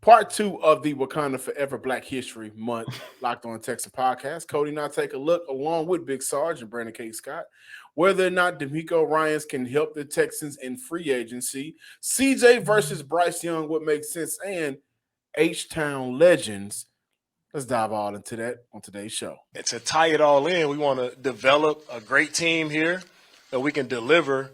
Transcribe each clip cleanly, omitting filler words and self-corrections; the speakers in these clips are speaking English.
Part 2 of the Wakanda Forever Black History Month Locked On Texas podcast. Cody and I take a look along with Big Sarge and Brandon K. Scott whether or not D'Amico Ryans can help the Texans in free agency, CJ versus Bryce Young, what makes sense, and H-Town legends. Let's dive all into that on today's show. And to tie it all in, we want to develop a great team here that we can deliver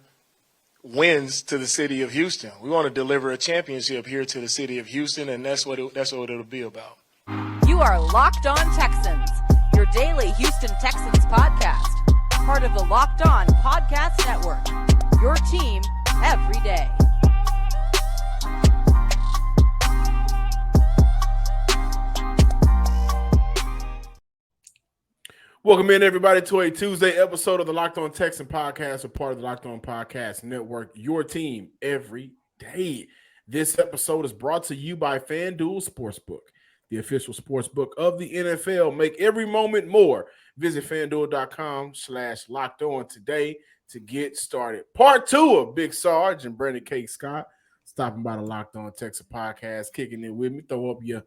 wins to the city of Houston. We want to deliver a championship here to the city of Houston, and that's what it'll be about. You are Locked On Texans, your daily Houston Texans podcast, part of the Locked On Podcast Network, your team every day. Welcome in, everybody, to a Tuesday episode of the Locked On Texan podcast, a part of the Locked On Podcast Network, your team every day. This episode is brought to you by FanDuel Sportsbook, the official sportsbook of the NFL. Make every moment more. Visit FanDuel.com/LockedOn today to get started. Part 2 of Big Sarge and Brandon K. Scott stopping by the Locked On Texan podcast, kicking it with me. Throw up your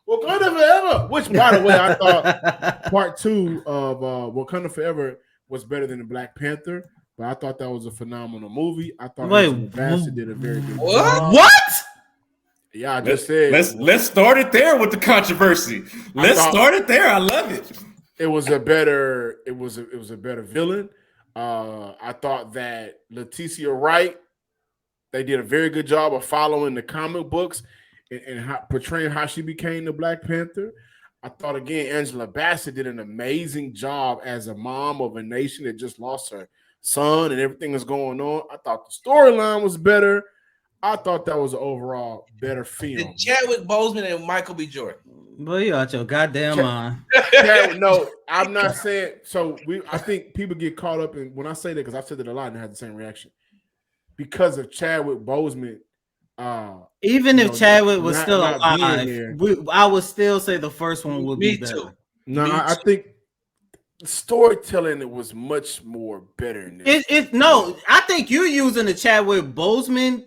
Wakanda Forever, which, by the way, I thought part 2 of Wakanda Forever was better than the Black Panther, but I thought that was a phenomenal movie. I thought Angela Bassett did a very good job. What? Yeah, I just said. Let's start it there with the controversy. Start it there. I love it. It was a better villain. I thought that Leticia Wright, they did a very good job of following the comic books and portraying how she became the Black Panther. I thought, again, Angela Bassett did an amazing job as a mom of a nation that just lost her son and everything that's going on. I thought the storyline was better. I thought that was an overall better film. Did Chadwick Boseman and Michael B. Jordan? Boy, you out your goddamn mind. No, I'm not saying. So I think people get caught up in when I say that, because I've said it a lot and I had the same reaction. Because of Chadwick Boseman. Even if Chadwick was still alive, I would still say the first one would be better. Too. No, I think storytelling it was much more better than this. I think you're using the Chadwick Boseman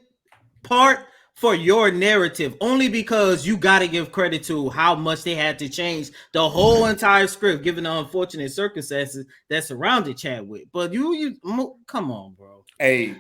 part for your narrative only because you got to give credit to how much they had to change the whole entire script given the unfortunate circumstances that surrounded Chadwick. But you come on, bro. Hey,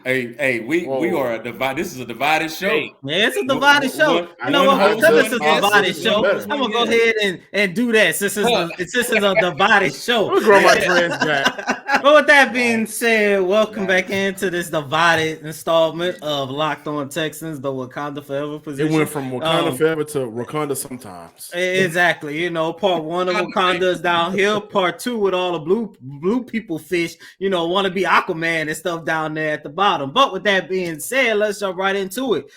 we are a divided. This is a divided show. Yeah, it's a divided show. You know what? Because it's a divided show, I'm gonna go ahead and do that. Since it's a divided show. We'll grow my friends back. But with that being said, welcome back into this divided installment of Locked On Texans, the Wakanda Forever position. It went from Wakanda Forever to Wakanda sometimes. Exactly. You know, part 1 of Wakanda is downhill. Part 2 with all the blue people fish, want to be Aquaman and stuff down there at the bottom. But with that being said, let's jump right into it.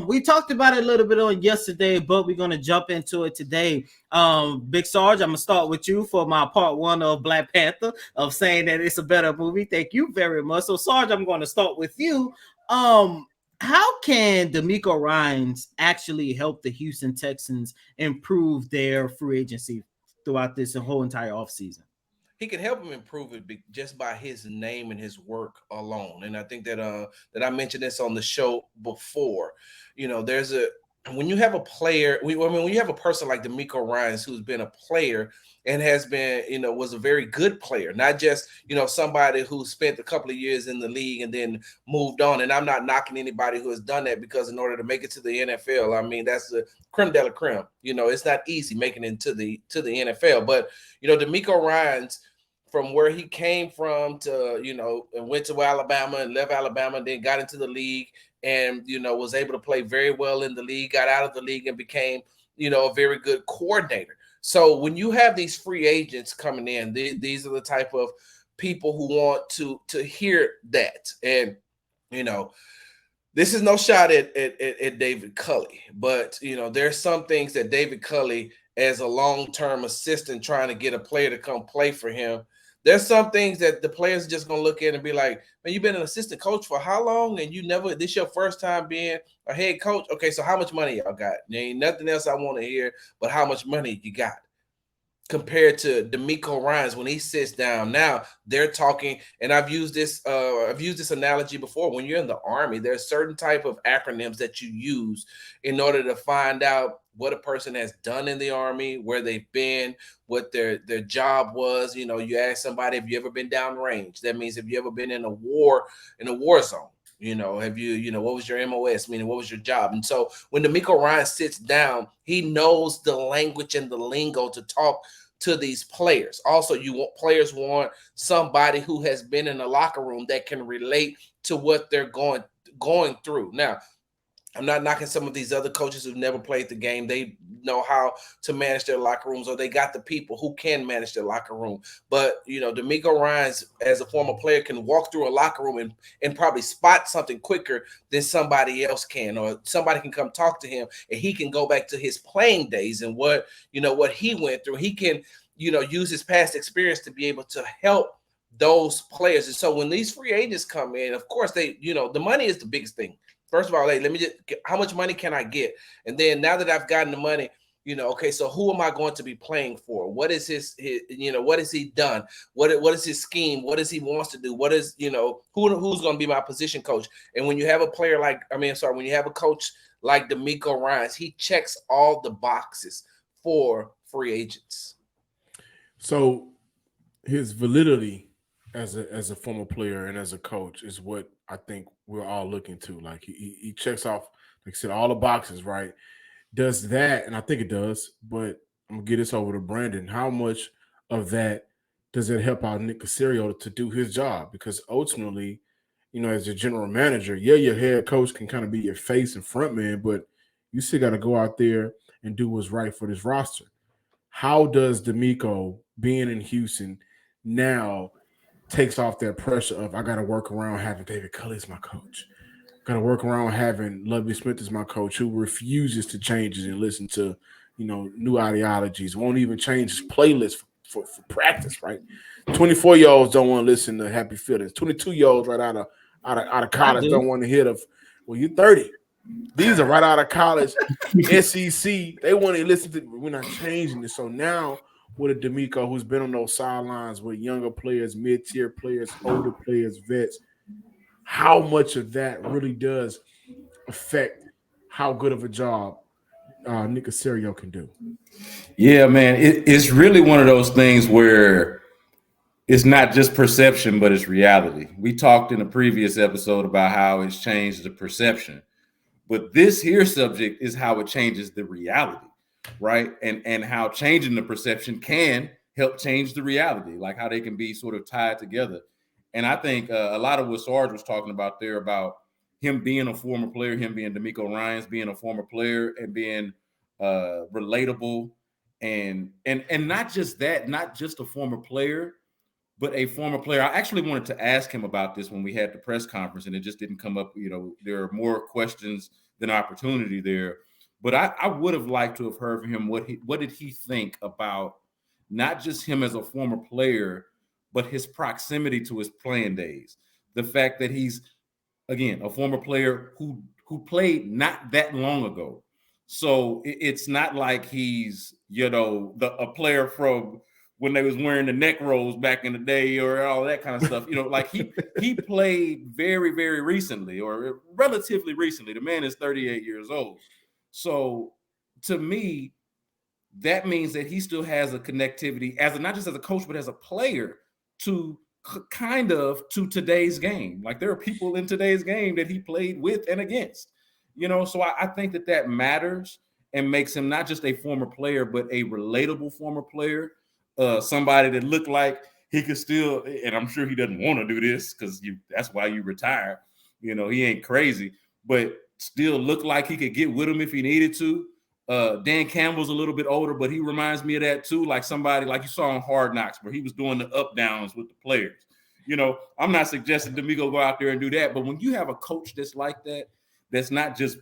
We talked about it a little bit on yesterday, but we're going to jump into it today. Big Sarge, I'm going to start with you for my part 1 of Black Panther of saying that it's a better movie. Thank you very much. So Sarge, I'm going to start with you. How can D'Amico Ryans actually help the Houston Texans improve their free agency throughout this whole entire offseason? He can help him improve it just by his name and his work alone. And I think that I mentioned this on the show before. When you have a player, when you have a person like D'Amico Ryans who's been a player and has been, was a very good player, not just, somebody who spent a couple of years in the league and then moved on. And I'm not knocking anybody who has done that, because in order to make it to the NFL, I mean, that's the creme de la creme. It's not easy making it to the NFL. But, D'Amico Ryans, from where he came from to, and went to Alabama and left Alabama, and then got into the league and, was able to play very well in the league, got out of the league and became, a very good coordinator. So when you have these free agents coming in, these are the type of people who want to hear that. And, this is no shot at David Culley, but, there's some things that David Culley, as a long-term assistant trying to get a player to come play for him, there's some things that the players are just going to look at and be like, man, you've been an assistant coach for how long? And this your first time being a head coach? Okay, so how much money y'all got? There ain't nothing else I want to hear but how much money you got. compared to DeMeco Ryans when he sits down. Now they're talking, and I've used this analogy before. When you're in the Army, there's certain type of acronyms that you use in order to find out what a person has done in the Army, where they've been, what their job was. You know, you ask somebody, have you ever been downrange? That means have you ever been in a war zone? You know, have you, what was your MOS, meaning what was your job? And so when DeMeco Ryans sits down, he knows the language and the lingo to talk to these players. Also, players want somebody who has been in the locker room that can relate to what they're going through. Now, I'm not knocking some of these other coaches who've never played the game. They know how to manage their locker rooms, or they got the people who can manage their locker room. But, DeMeco Ryans, as a former player, can walk through a locker room and probably spot something quicker than somebody else can, or somebody can come talk to him and he can go back to his playing days and what he went through. He can, use his past experience to be able to help those players. And so when these free agents come in, of course, they, the money is the biggest thing. First of all, hey, let me just, how much money can I get? And then now that I've gotten the money, okay, so who am I going to be playing for? What is his what has he done? What is his scheme? What does he wants to do? What is, who's going to be my position coach? And when you have a when you have a coach like DeMeco Ryans, he checks all the boxes for free agents. So his validity as a former player and as a coach is what I think we're all looking to. Like he checks off, like I said, all the boxes, right? Does that, and I think it does, but I'm gonna get this over to Brandon. How much of that does it help out Nick Caserio to do his job? Because ultimately, as a general manager, your head coach can kind of be your face and front man, but you still got to go out there and do what's right for this roster. How does DeMeco being in Houston now takes off that pressure of I got to work around having David Culley as my coach? Got to work around having Lovie Smith as my coach, who refuses to change and listen to, new ideologies. Won't even change his playlist for practice. Right? 24-year-olds don't want to listen to Happy Feelings. 22-year-olds right out of college don't want to hear of. Well, you're 30. These are right out of college, SEC. They want to listen to. We're not changing it. So now with a DeMeco who's been on those sidelines with younger players, mid-tier players, older players, vets, how much of that really does affect how good of a job Nick Caserio can do? Yeah, man, it's really one of those things where it's not just perception, but it's reality. We talked in a previous episode about how it's changed the perception, but this here subject is how it changes the reality, right? And how changing the perception can help change the reality, like how they can be sort of tied together. And I think a lot of what Sarge was talking about there about him being a former player, him being DeMeco Ryans, being a former player and being relatable and not just that, not just a former player, but a former player. I actually wanted to ask him about this when we had the press conference and it just didn't come up. There are more questions than opportunity there, but I would have liked to have heard from him what did he think about not just him as a former player, but his proximity to his playing days. The fact that he's, again, a former player who played not that long ago. So it's not like he's, a player from when they was wearing the neck rolls back in the day or all that kind of stuff. Like he played very, very recently or relatively recently. The man is 38 years old. So to me, that means that he still has a connectivity not just as a coach, but as a player to to today's game. Like there are people in today's game that he played with and against, so I think that matters and makes him not just a former player, but a relatable former player, somebody that looked like he could still, and I'm sure he doesn't want to do this because that's why you retire. He ain't crazy, but still look like he could get with him if he needed to. Dan Campbell's a little bit older, but he reminds me of that too. Like somebody like you saw on Hard Knocks where he was doing the up downs with the players. I'm not suggesting DeMeco go out there and do that, but when you have a coach that's like that, that's not just,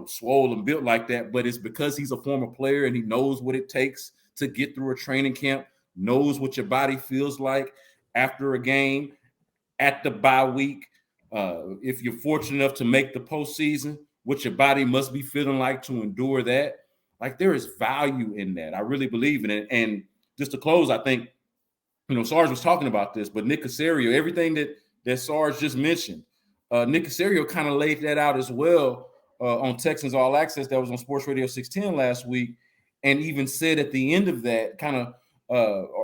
swole and built like that, but it's because he's a former player and he knows what it takes to get through a training camp, knows what your body feels like after a game, at the bye week. If you're fortunate enough to make the postseason, what your body must be feeling like to endure that. Like there is value in that. I really believe in it. And just to close, I think, Sarge was talking about this, but Nick Caserio, everything that Sarge just mentioned, Nick Caserio kind of laid that out as well on Texans All Access that was on Sports Radio 610 last week, and even said at the end of that, kind of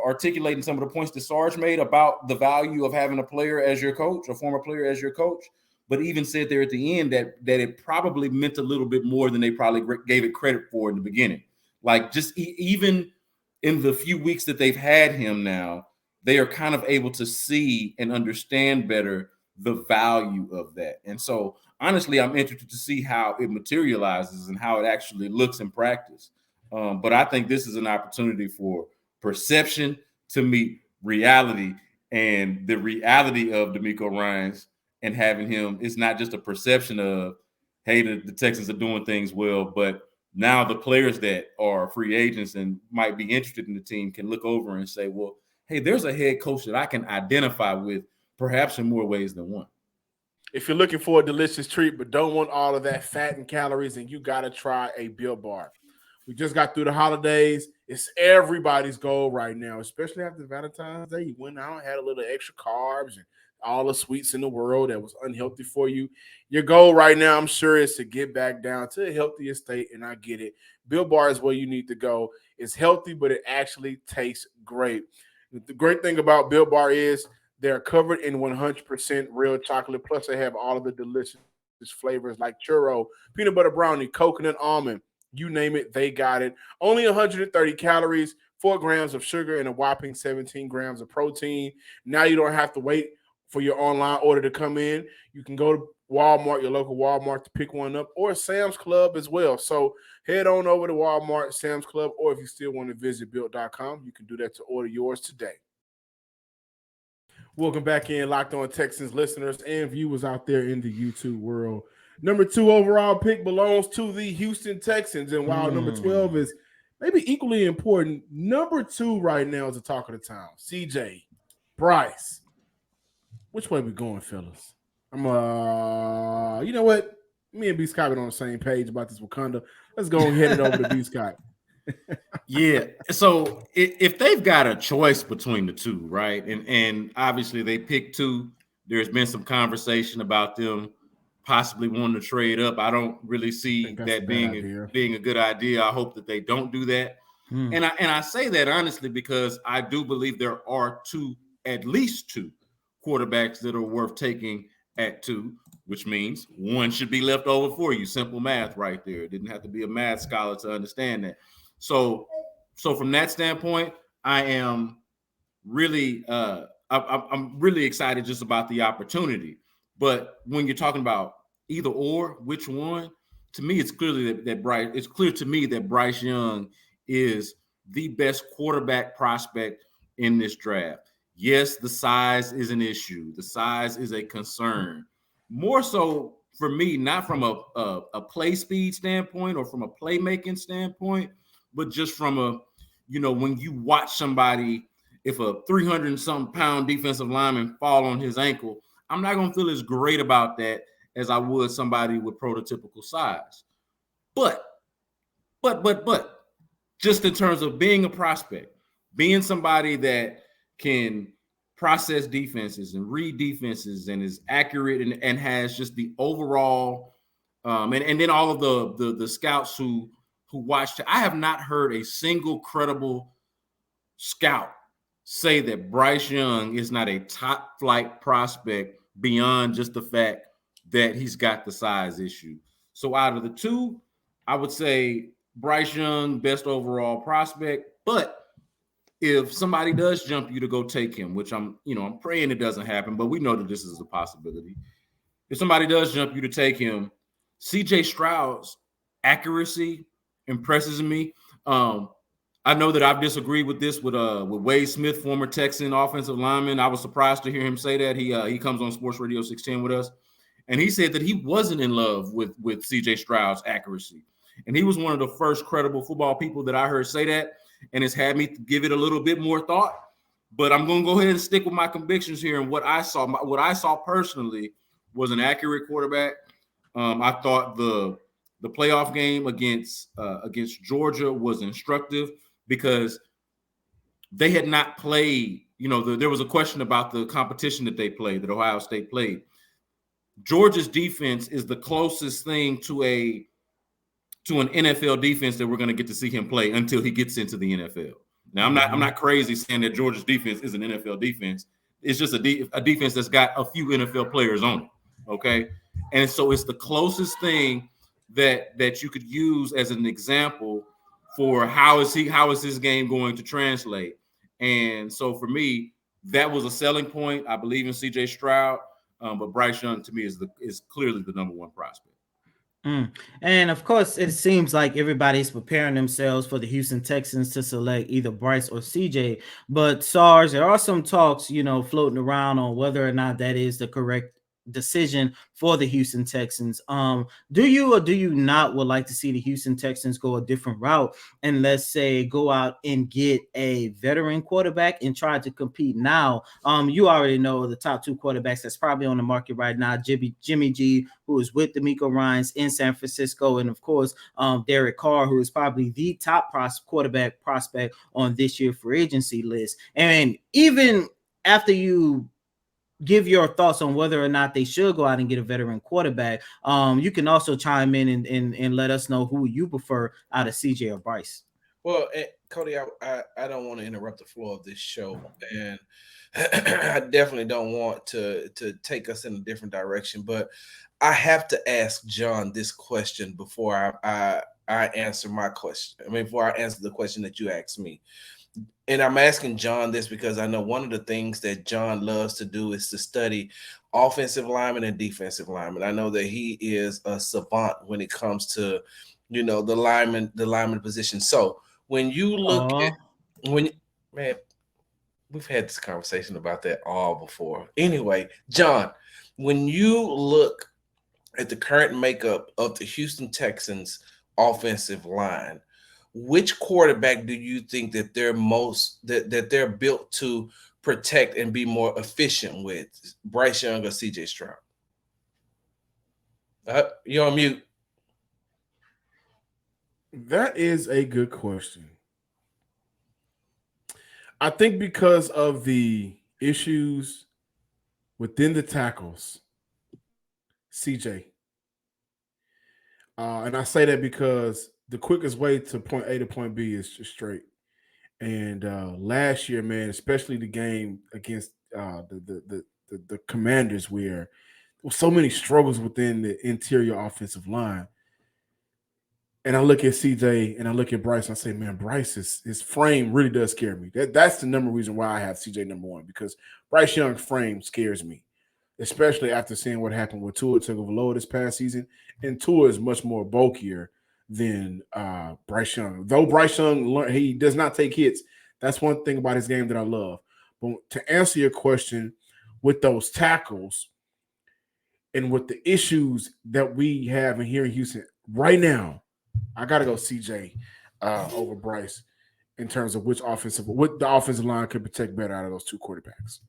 articulating some of the points that Sarge made about the value of having a player as your coach, a former player as your coach, but even said there at the end that it probably meant a little bit more than they probably gave it credit for in the beginning. Like just even in the few weeks that they've had him now, they are kind of able to see and understand better the value of that. And so honestly, I'm interested to see how it materializes and how it actually looks in practice. But I think this is an opportunity for perception to meet reality, and the reality of DeMeco Ryans and having him is not just a perception of, hey, the Texans are doing things well, but now the players that are free agents and might be interested in the team can look over and say, well, hey, there's a head coach that I can identify with perhaps in more ways than one. If you're looking for a delicious treat but don't want all of that fat and calories, then you got to try a Built Bar. We just got through the holidays. It's everybody's goal right now, especially after Valentine's Day. You went out and had a little extra carbs and all the sweets in the world that was unhealthy for you. Your goal right now, I'm sure, is to get back down to a healthier state, and I get it. Built Bar is where you need to go. It's healthy, but it actually tastes great. The great thing about Built Bar is they're covered in 100% real chocolate, plus they have all of the delicious flavors like churro, peanut butter brownie, coconut almond. You name it, they got it. Only 130 calories, 4 grams of sugar, and a whopping 17 grams of protein. Now you don't have to wait for your online order to come in. You can go to Walmart, your local Walmart, to pick one up, or Sam's Club as well. So head on over to Walmart, Sam's Club, or if you still want to visit Built.com, you can do that to order yours today. Welcome back in, Locked On Texans listeners and viewers out there in the YouTube world. Number 2 overall pick belongs to the Houston Texans. And while number 12 is maybe equally important, number 2 right now is the talk of the town. CJ, Bryce. Which way we going, fellas? I'm you know what? Me and B Scott been on the same page about this Wakanda. Let's go and head it over to B Scott. Yeah. So if they've got a choice between the two, right? And obviously they picked 2. There's been some conversation about them possibly wanting to trade up. I don't really see that being a good idea. I hope that they don't do that. And I say that honestly because I do believe there are at least two quarterbacks that are worth taking at 2, which means one should be left over for you. Simple math right there. It didn't have to be a math scholar to understand that. So from that standpoint, I am really I'm really excited just about the opportunity. But when you're talking about either or, which one, to me, it's clearly it's clear to me that Bryce Young is the best quarterback prospect in this draft. Yes, the size is an issue. The size is a concern. More so for me, not from a play speed standpoint or from a playmaking standpoint, but just from when you watch somebody, if a 300-something pound defensive lineman fall on his ankle, I'm not going to feel as great about that as I would somebody with prototypical size. But just in terms of being a prospect, being somebody that can process defenses and read defenses and is accurate and has just the overall and then all of the scouts who watched it. I have not heard a single credible scout say that Bryce Young is not a top flight prospect beyond just the fact that he's got the size issue. So out of the 2, I would say Bryce Young, best overall prospect. But if somebody does jump you to go take him, which I'm praying it doesn't happen, but we know that this is a possibility. If somebody does jump you to take him, CJ Stroud's accuracy impresses me. I know that I've disagreed with this with Wade Smith, former Texan offensive lineman. I was surprised to hear him say that. He comes on Sports Radio 610 with us, and he said that he wasn't in love with CJ Stroud's accuracy. And he was one of the first credible football people that I heard say that, and it's had me give it a little bit more thought. But I'm going to go ahead and stick with my convictions here. And what I saw personally was an accurate quarterback. I thought the playoff game against Georgia was instructive because they had not played. There was a question about the competition that they played, that Ohio State played. Georgia's defense is the closest thing to an NFL defense that we're going to get to see him play until he gets into the NFL. Now, I'm not crazy saying that Georgia's defense is an NFL defense. It's just a defense that's got a few NFL players on it. Okay, and so it's the closest thing that you could use as an example for how is his game going to translate. And so for me, that was a selling point. I believe in CJ Stroud, but Bryce Young to me is clearly the number one prospect. And of course, it seems like everybody's preparing themselves for the Houston Texans to select either Bryce or CJ. But SARS, there are some talks, floating around on whether or not that is the correct decision for the Houston Texans. Do you or do you not would like to see the Houston Texans go a different route and let's say go out and get a veteran quarterback and try to compete now? You already know the top two quarterbacks that's probably on the market right now, Jimmy G, who is with DeMeco Ryans in San Francisco, and of course Derek Carr, who is probably the top quarterback prospect on this year free agency list. And even after you give your thoughts on whether or not they should go out and get a veteran quarterback, you can also chime in and let us know who you prefer out of CJ or Bryce. Well, Cody, I don't want to interrupt the flow of this show, and I definitely don't want to take us in a different direction, but I have to ask John this question before I answer my question. Before I answer the question that you asked me. And I'm asking John this because I know one of the things that John loves to do is to study offensive linemen and defensive linemen. I know that he is a savant when it comes to, the lineman position. So when you look man, we've had this conversation about that all before. Anyway, John, when you look at the current makeup of the Houston Texans offensive line, which quarterback do you think that they're built to protect and be more efficient with, Bryce Young or CJ Stroud? You're on mute. That is a good question. I think because of the issues within the tackles, CJ. And I say that because the quickest way to point A to point B is just straight. And last year, man, especially the game against the Commanders, where there were so many struggles within the interior offensive line. And I look at CJ and I look at Bryce and I say, man, his frame really does scare me. That's the number reason why I have CJ number one, because Bryce Young's frame scares me, especially after seeing what happened with Tua Tagovailoa this past season. And Tua is much more bulkier than Bryce Young. Though Bryce Young, he does not take hits. That's one thing about his game that I love. But to answer your question, with those tackles and with the issues that we have in here in Houston right now, I got to go CJ over Bryce in terms of what the offensive line could protect better out of those two quarterbacks.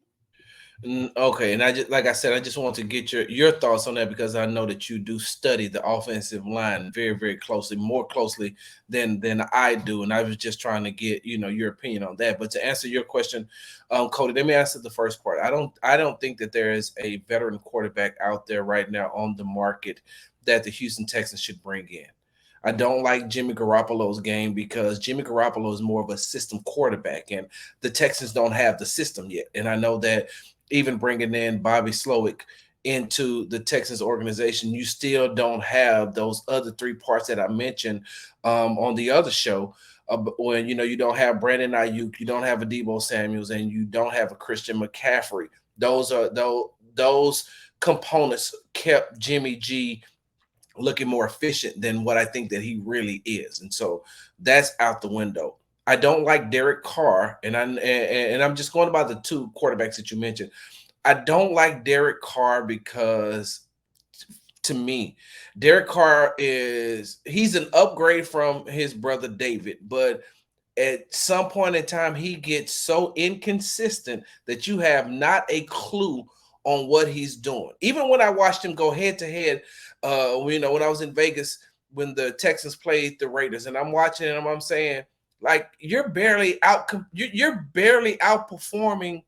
Okay, and I just want to get your thoughts on that, because I know that you do study the offensive line very, very closely, more closely than I do, and I was just trying to get your opinion on that. But to answer your question, Cody, let me answer the first part. I don't think that there is a veteran quarterback out there right now on the market that the Houston Texans should bring in. I don't like Jimmy Garoppolo's game because Jimmy Garoppolo is more of a system quarterback, and the Texans don't have the system yet. And I know that even bringing in Bobby Slowick into the Texans organization, you still don't have those other three parts that I mentioned on the other show. When you don't have Brandon Ayuk, you don't have a Deebo Samuels, and you don't have a Christian McCaffrey. Those components kept Jimmy G looking more efficient than what I think that he really is, and so that's out the window. I don't like Derek Carr, and I'm just going by the two quarterbacks that you mentioned. I don't like Derek Carr because, to me, Derek Carr he's an upgrade from his brother David, but at some point in time, he gets so inconsistent that you have not a clue on what he's doing. Even when I watched him go head to head, when I was in Vegas when the Texans played the Raiders, and I'm watching him, I'm saying, Like you're barely outperforming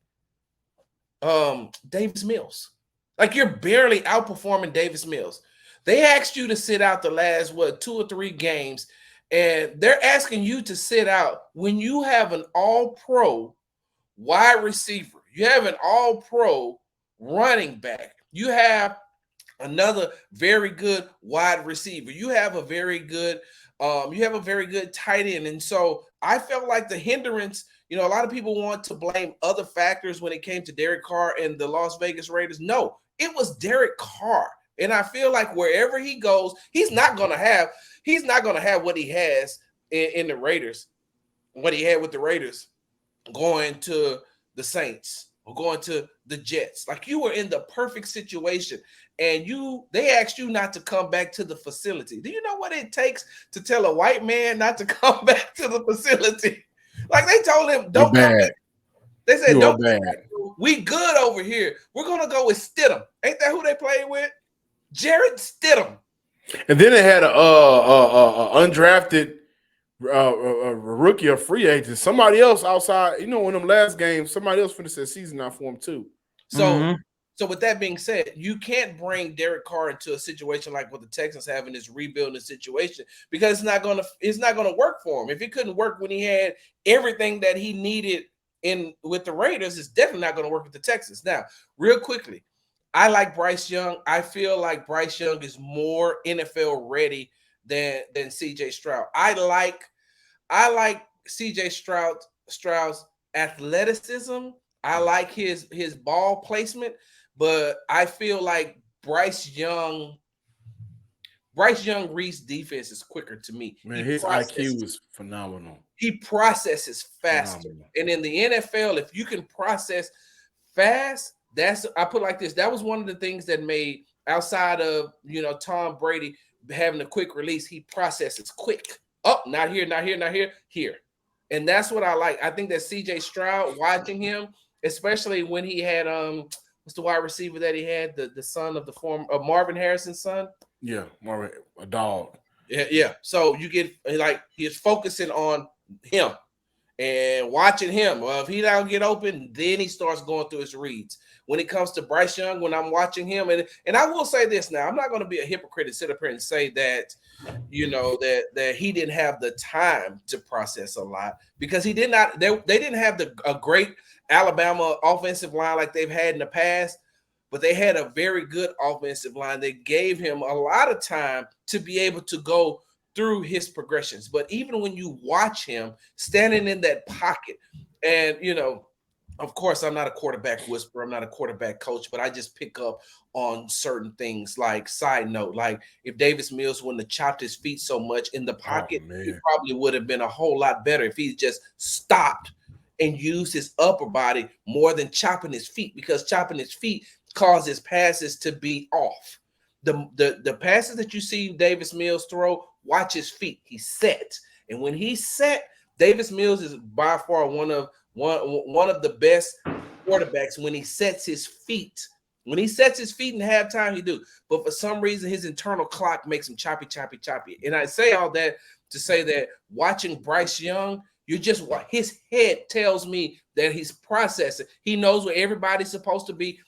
Davis Mills. Like you're barely outperforming Davis Mills. They asked you to sit out the last 2 or 3 games, and they're asking you to sit out when you have an all-pro wide receiver. You have an all-pro running back. You have another very good wide receiver. You have a very good tight end. And so I felt like the hindrance, a lot of people want to blame other factors when it came to Derek Carr and the Las Vegas Raiders. No, it was Derek Carr. And I feel like wherever he goes, he's not going to have what he has in the Raiders, what he had with the Raiders going to the Saints or going to the Jets. Like you were in the perfect situation, and they asked you not to come back to the facility. Do you know what it takes to tell a white man not to come back to the facility? Like they told him, don't come back. They said, don't come back. We good over here. We're gonna go with Stidham. Ain't that who they played with? Jared Stidham. And then they had a undrafted rookie or free agent. Somebody else outside, in them last games, somebody else finished their season out for him too. So with that being said, you can't bring Derek Carr into a situation like what the Texans have in this rebuilding situation because it's not gonna work for him. If it couldn't work when he had everything that he needed with the Raiders, it's definitely not gonna work with the Texans. Now, real quickly, I like Bryce Young. I feel like Bryce Young is more NFL ready than CJ Stroud. I like CJ Stroud's athleticism. I like his ball placement, but I feel like Bryce Young reads defense is quicker to me. Man, his IQ is phenomenal. He processes faster. Phenomenal. And in the NFL, if you can process fast, I put it like this. That was one of the things that made, outside of, Tom Brady having a quick release, he processes quick. Oh, not here, not here, not here, here. And that's what I like. I think that CJ Stroud, watching him, especially when he had what's the wide receiver that he had, the son of the former Marvin Harrison's son? Yeah, Marvin, a dog. Yeah. So you get he's focusing on him and watching him. Well, if he don't get open, then he starts going through his reads. When it comes to Bryce Young, when I'm watching him, and I will say this now, I'm not going to be a hypocrite and sit up here and say that, that he didn't have the time to process a lot because he did not. They didn't have a great Alabama offensive line like they've had in the past, but they had a very good offensive line. They gave him a lot of time to be able to go through his progressions. But even when you watch him standing in that pocket, and of course, I'm not a quarterback whisperer. I'm not a quarterback coach, but I just pick up on certain things. Like, side note, like if Davis Mills wouldn't have chopped his feet so much in the pocket, he probably would have been a whole lot better if he just stopped and used his upper body more than chopping his feet, because chopping his feet causes passes to be off. The passes that you see Davis Mills throw, watch his feet. He's set. And when he's set, Davis Mills is by far one of the best quarterbacks when he sets his feet. When he sets his feet in halftime, he do. But for some reason, his internal clock makes him choppy. And I say all that to say that watching Bryce Young, his head tells me that he's processing. He knows where everybody's supposed to be.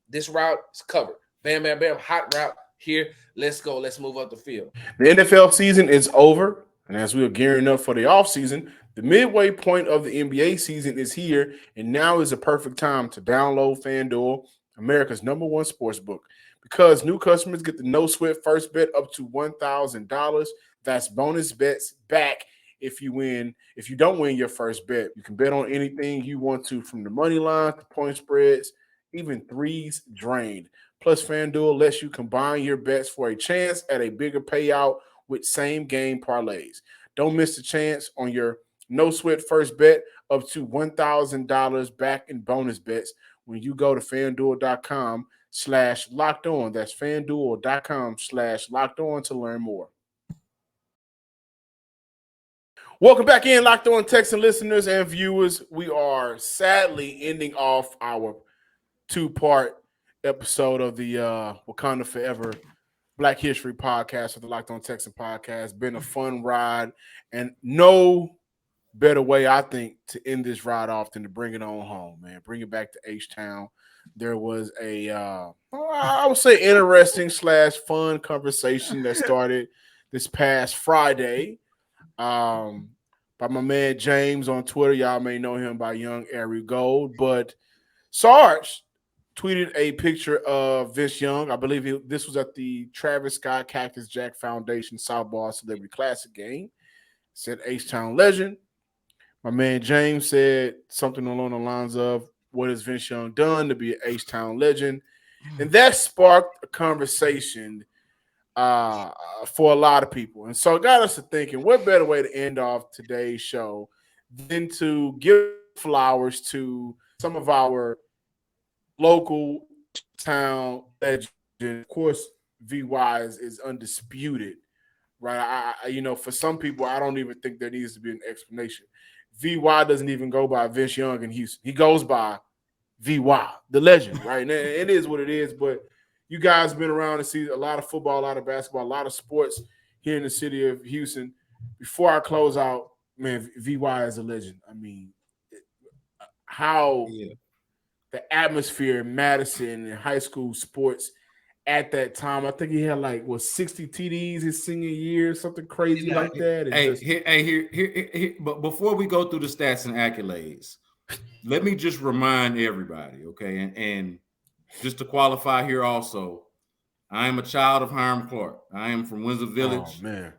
This route is covered. Bam, bam, bam. Hot route here. Let's go. Let's move up the field. The NFL season is over. And as we are gearing up for the offseason, the midway point of the NBA season is here, and now is a perfect time to download FanDuel, America's #1 sportsbook, because new customers get the no-sweat first bet up to $1,000. That's bonus bets back if you win. If you don't win your first bet, you can bet on anything you want to, from the money line to point spreads, even threes drained. Plus, FanDuel lets you combine your bets for a chance at a bigger payout with same-game parlays. Don't miss the chance on your no-sweat first bet up to $1,000 back in bonus bets when you go to FanDuel.com/lockedon. That's FanDuel.com/lockedon to learn more. Welcome back in, Locked On Texan listeners and viewers. We are sadly ending off our 2-part episode of the Wakanda Forever Black History podcast of the Locked On Texan podcast. Been a fun ride, and no better way, I think, to end this ride off than to bring it on home, man. Bring it back to H-Town. There was a, I would say, interesting / fun conversation that started this past Friday by my man James on Twitter. Y'all may know him by Young Airy Gold, but Sarge tweeted a picture of Vince Young. I believe this was at the Travis Scott Cactus Jack Foundation Softball Celebrity Classic game. Said H-Town legend. My man James said something along the lines of, what has Vince Young done to be an H-Town legend? And that sparked a conversation for a lot of people. And so it got us to thinking, what better way to end off today's show than to give flowers to some of our local town legends. Of course, VY is undisputed, right? For some people, I don't even think there needs to be an explanation. VY doesn't even go by Vince Young in Houston. He goes by VY, the legend, right? And it is what it is, but you guys been around and see a lot of football, a lot of basketball, a lot of sports here in the city of Houston. Before I close out, man, VY is a legend. I mean, how the atmosphere in Madison and high school sports at that time, I think he had 60 TDs his senior year, something crazy like that. But before we go through the stats and accolades, let me just remind everybody, okay, and just to qualify here also, I am a child of Hiram Clark. I am from Windsor Village. Oh, man.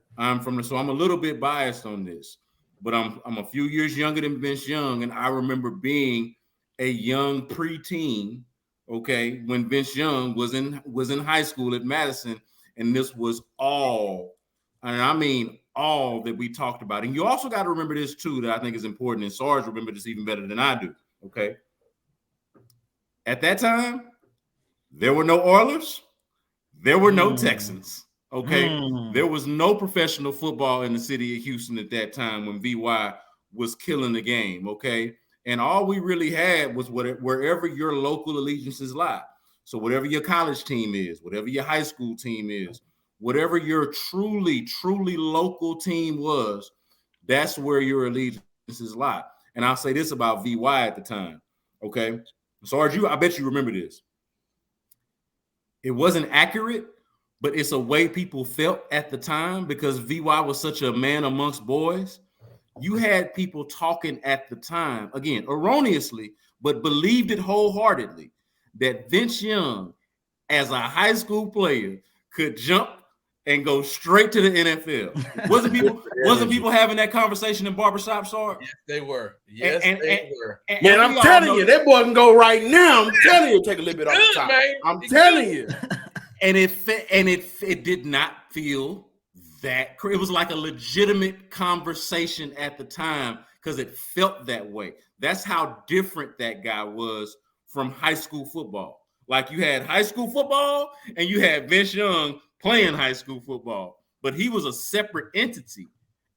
So I'm a little bit biased on this, but I'm a few years younger than Vince Young, and I remember being a young preteen, okay, when Vince Young was in high school at Madison, and this was all, and I mean all that we talked about. And you also got to remember this too, that I think is important, and Sarge remember this even better than I do, okay? At that time, there were no Oilers, there were no Texans, okay? There was no professional football in the city of Houston at that time when VY was killing the game, okay? And all we really had was wherever your local allegiances lie. So whatever your college team is, whatever your high school team is, whatever your truly, truly local team was, that's where your allegiances lie. And I'll say this about VY at the time, okay? Sarge, I bet you remember this. It wasn't accurate, but it's a way people felt at the time because VY was such a man amongst boys. You had people talking at the time, again, erroneously, but believed it wholeheartedly, that Vince Young, as a high school player, could jump and go straight to the NFL. Wasn't people having that conversation in barbershop, Sarge? Yes, they were. They were. Man, I'm telling you, that boy can go right now. I'm telling you, take a little bit off the top. Man. I'm telling you. And it did not feel that it was like a legitimate conversation at the time because it felt that way. That's how different that guy was from high school football. Like you had high school football and you had Vince Young playing high school football, but he was a separate entity.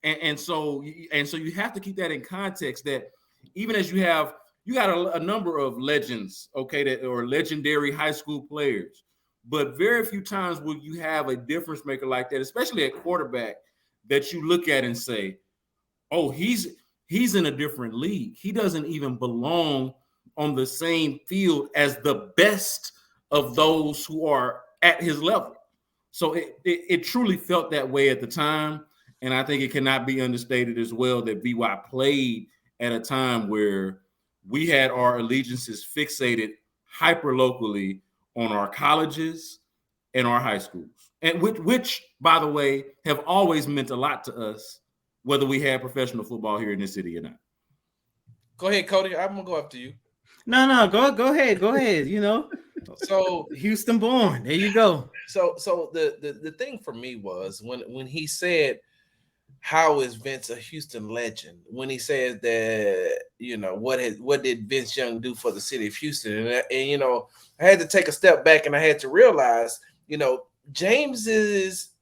And so you have to keep that in context that even as you got a number of legends, okay, that or legendary high school players, but very few times will you have a difference maker like that, especially at quarterback, that you look at and say, oh, he's in a different league. He doesn't even belong on the same field as the best of those who are at his level. So it truly felt that way at the time. And I think it cannot be understated as well that VY played at a time where we had our allegiances fixated hyper locally on our colleges and our high schools, and which, by the way, have always meant a lot to us, whether we had professional football here in this city or not. Go ahead, Cody. I'm gonna go after you. No, go ahead. You know, so Houston born. There you go. So the thing for me was when he said, how is Vince a Houston legend? When he says that, what did Vince Young do for the city of Houston? And I had to take a step back and I had to realize, James is,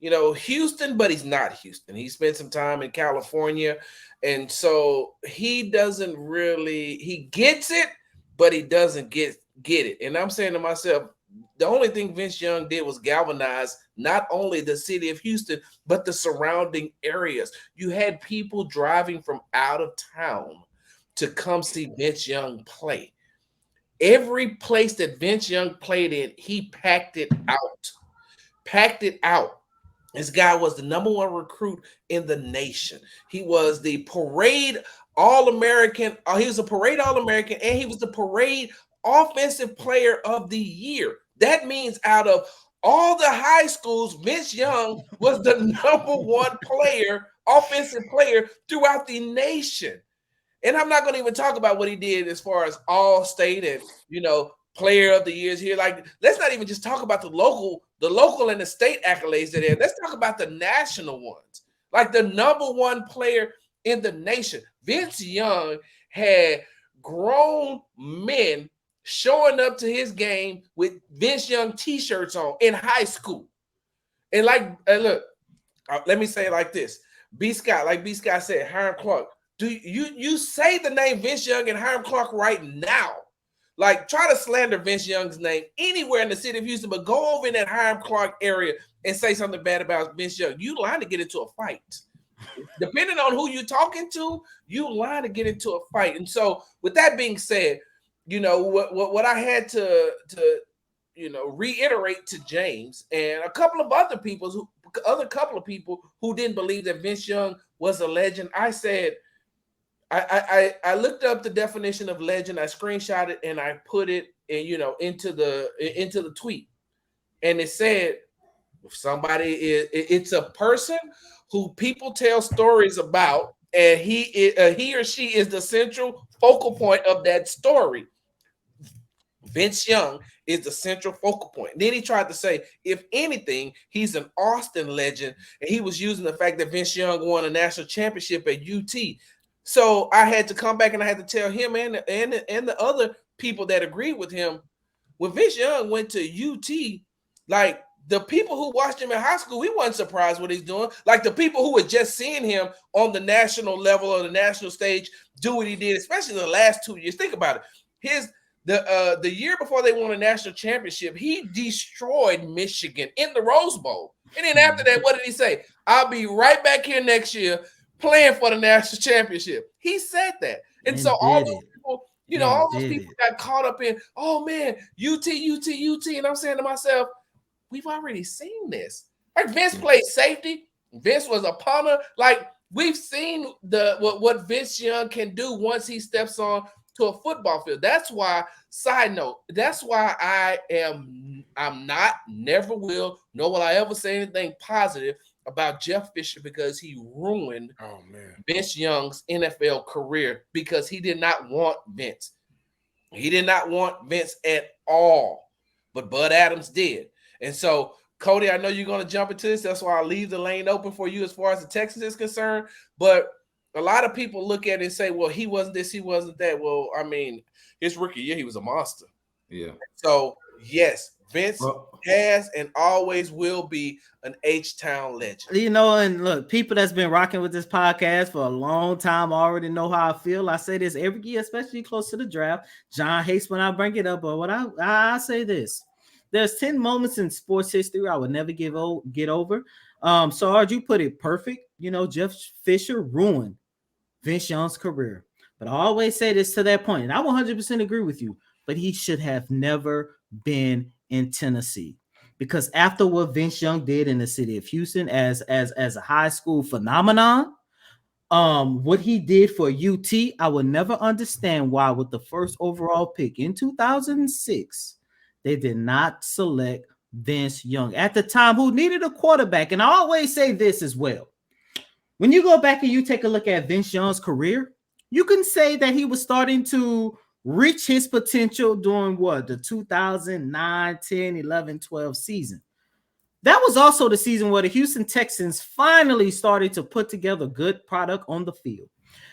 Houston, but he's not Houston. He spent some time in California. And so he doesn't really, he gets it, but he doesn't get it. And I'm saying to myself, the only thing Vince Young did was galvanize not only the city of Houston, but the surrounding areas. You had people driving from out of town to come see Vince Young play. Every place that Vince Young played in, he packed it out. Packed it out. This guy was the number one recruit in the nation. He was the parade All-American. He was a parade All-American, and he was the parade offensive player of the year. That means out of all the high schools, Vince Young was the number one player, offensive player throughout the nation. And I'm not going to even talk about what he did as far as all-state and, player of the years here. Like, let's not even just talk about the local and the state accolades that are. Let's talk about the national ones. Like the number one player in the nation. Vince Young had grown men showing up to his game with Vince Young t-shirts on in high school. And look, let me say it like this. B. Scott said, Hiram Clark, do you say the name Vince Young and Hiram Clark right now? Like, try to slander Vince Young's name anywhere in the city of Houston, but go over in that Hiram Clark area and say something bad about Vince Young. You lying to get into a fight. Depending on who you're talking to, you lying to get into a fight. And so, with that being said, what I had to reiterate to James and a couple of other people who didn't believe that Vince Young was a legend. I said, I looked up the definition of legend. I screenshot it and I put it into the tweet, and it said it's a person who people tell stories about, and he or she is the central focal point of that story. Vince Young is the central focal point. Then he tried to say, if anything, he's an Austin legend, and he was using the fact that Vince Young won a national championship at UT. So I had to come back and I had to tell him and the other people that agreed with him, when Vince Young went to UT, like the people who watched him in high school, we wasn't surprised what he's doing. Like the people who were just seeing him on the national level or the national stage do what he did, especially the last 2 years. Think about it. The year before they won a national championship, he destroyed Michigan in the Rose Bowl. And then after that, what did he say? I'll be right back here next year playing for the national championship. He said that. And so all those people, all those people got caught up in, oh man, UT. And I'm saying to myself, we've already seen this. Like Vince played safety. Vince was a punter. Like we've seen what Vince Young can do once he steps on to a football field. That's why, side note, that's why I'm not, never will, nor will I ever say anything positive about Jeff Fisher, because he ruined Vince Young's NFL career, because he did not want Vince. He did not want Vince at all, but Bud Adams did. And so, Cody, I know you're going to jump into this. That's why I leave the lane open for you as far as the Texans is concerned. But a lot of people look at it and say, well, he wasn't this, he wasn't that. Well, I mean, his rookie year, he was a monster. Yeah. So, yes, Vince has and always will be an H-Town legend. And look, people that's been rocking with this podcast for a long time already know how I feel. I say this every year, especially close to the draft. John hates when I bring it up, but what I say this. There's 10 moments in sports history I would never get over. Sarge, you put it perfect. Jeff Fisher ruined Vince Young's career. But I always say this to that point, and I 100% agree with you, but he should have never been in Tennessee. Because after what Vince Young did in the city of Houston as a high school phenomenon, what he did for UT, I will never understand why with the first overall pick in 2006, they did not select Vince Young at the time, who needed a quarterback. And I always say this as well. When you go back and you take a look at Vince Young's career, you can say that he was starting to reach his potential during the 2009, 10, 11, 12 season. That was also the season where the Houston Texans finally started to put together a good product on the field.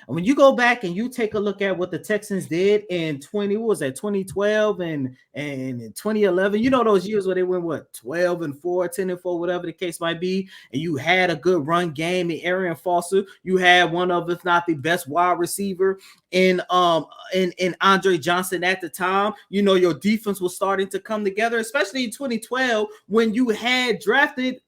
And when you go back and you take a look at what the Texans did in 2012 and 2011, you know, those years where they went 12-4, 10-4, whatever the case might be, and you had a good run game in Arian Foster. You had one of, if not the best wide receiver in Andre Johnson at the time. You know, your defense was starting to come together, especially in 2012 when you had drafted.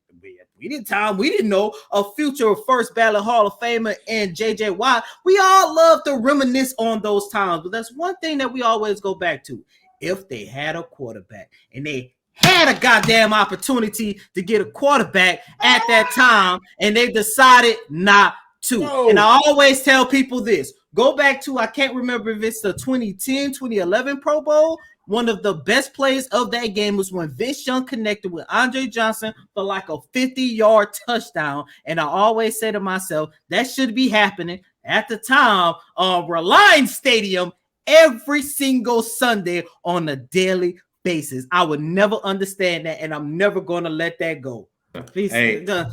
We didn't know a future first ballot Hall of Famer and J.J. Watt. We all love to reminisce on those times, but that's one thing that we always go back to. If they had a quarterback and they had a goddamn opportunity to get a quarterback at that time, and they decided not to. No. And I always tell people this. Go back to, I can't remember if it's the 2010, 2011 Pro Bowl. One of the best plays of that game was when Bryce Young connected with Andre Johnson for like a 50-yard touchdown. And I always say to myself, that should be happening at the time of Reliance Stadium every single Sunday on a daily basis. I would never understand that, and I'm never going to let that go. Please, hey, no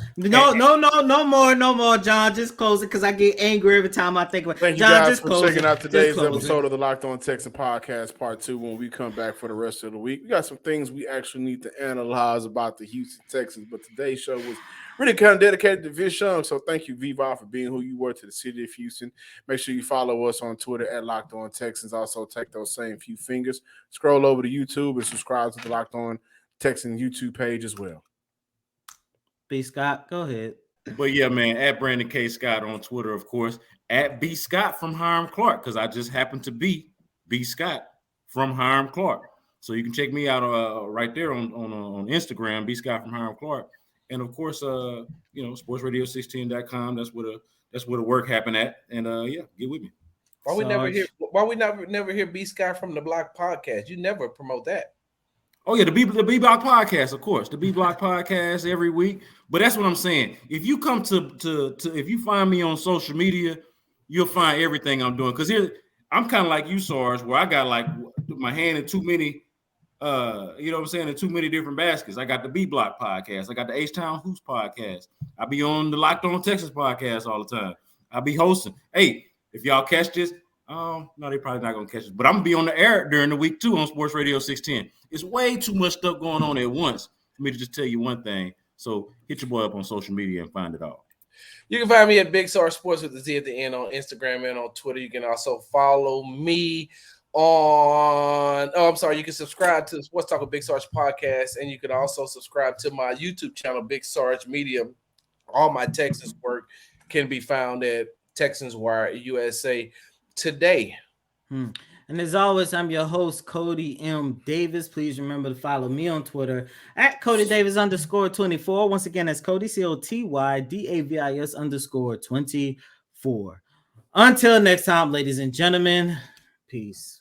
more, John. Just close it because I get angry every time I think about it. Thank you John, guys for checking out today's episode of the Locked On Texans podcast, part 2. When we come back for the rest of the week, we got some things we actually need to analyze about the Houston Texans. But today's show was really kind of dedicated to Bryce Young. So thank you, Viva, for being who you were to the city of Houston. Make sure you follow us on Twitter at Locked On Texans. Also, take those same few fingers, scroll over to YouTube, and subscribe to the Locked On Texans YouTube page as well. B. Scott, go ahead. But yeah, man, at Brandon K. Scott on Twitter, of course, at B. Scott from Hiram Clark, because I just happen to be B. Scott from Hiram Clark. So you can check me out right there on Instagram, B. Scott from Hiram Clark. And of course, sportsradio610.com. That's where the work happened at. And yeah, get with me. Why we never hear B. Scott from the Block podcast? You never promote that. Oh yeah, the B Block podcast, of course, the B Block podcast every week. But that's what I'm saying. If you come to if you find me on social media, you'll find everything I'm doing. Because here I'm kind of like you, Sarge, where I got like my hand in too many, in too many different baskets. I got the B Block podcast, I got the H-Town Hoops podcast. I be on the Locked On Texas podcast all the time. I be hosting. Hey, if y'all catch this. No, they probably not gonna catch it, but I'm gonna be on the air during the week too on Sports Radio 610. It's way too much stuff going on at once for me to just tell you one thing. So hit your boy up on social media and find it all. You can find me at Big Star Sports with the Z at the end on Instagram and on Twitter. You can also follow me on. You can subscribe to the Sports Talk with Big Sarge podcast, and you can also subscribe to my YouTube channel, Big Sarge Media. All my Texans work can be found at Texans Wire USA Today. And as always, I'm your host, Cody M. Davis. Please remember to follow me on Twitter at CodyDavis_24. Once again, that's Cody, COTYDAVIS_24. Until next time, ladies and gentlemen, peace.